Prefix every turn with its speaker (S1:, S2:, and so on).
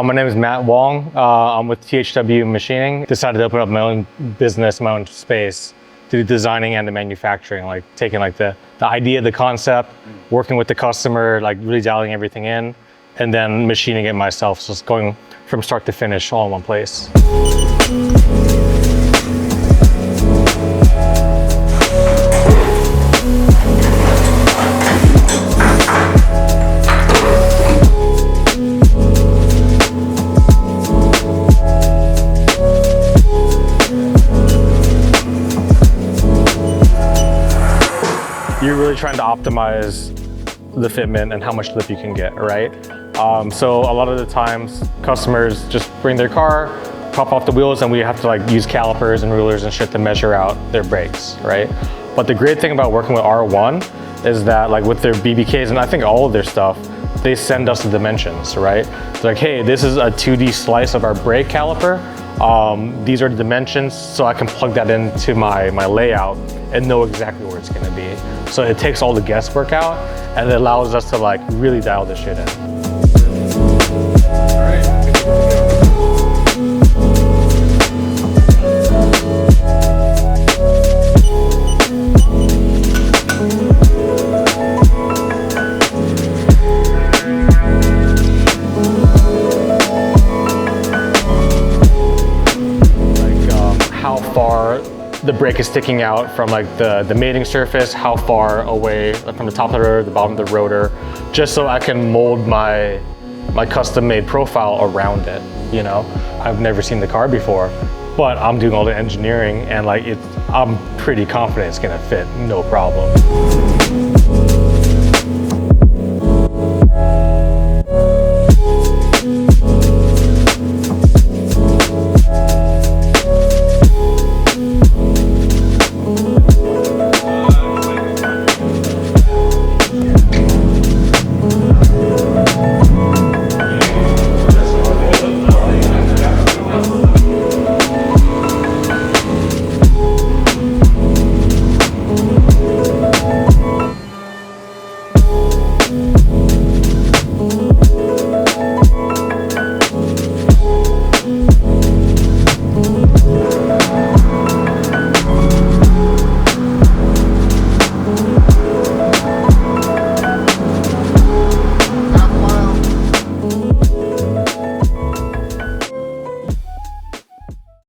S1: My name is Matt Huang. I'm with THW Machining. Decided to open up my own business, my own space to do designing and the manufacturing, like taking like the idea, the concept, working with the customer, like really dialing everything in, and then machining it myself. So it's going from start to finish all in one place. You're really trying to optimize the fitment and how much lip you can get, right? So a lot of the times customers just bring their car, pop off the wheels, and we have to like use calipers and rulers and shit to measure out their brakes, right? But the great thing about working with R1 is that like with their BBKs and I think all of their stuff, they send us the dimensions, right? They're like, hey, this is a 2D slice of our brake caliper. These are the dimensions, so I can plug that into my layout and know exactly where it's gonna be. So it takes all the guesswork out and it allows us to like really dial this shit in. How far the brake is sticking out from like the mating surface, how far away from the top of the rotor, the bottom of the rotor, just so I can mold my custom made profile around it, you know? I've never seen the car before, but I'm doing all the engineering and like I'm pretty confident it's gonna fit, no problem.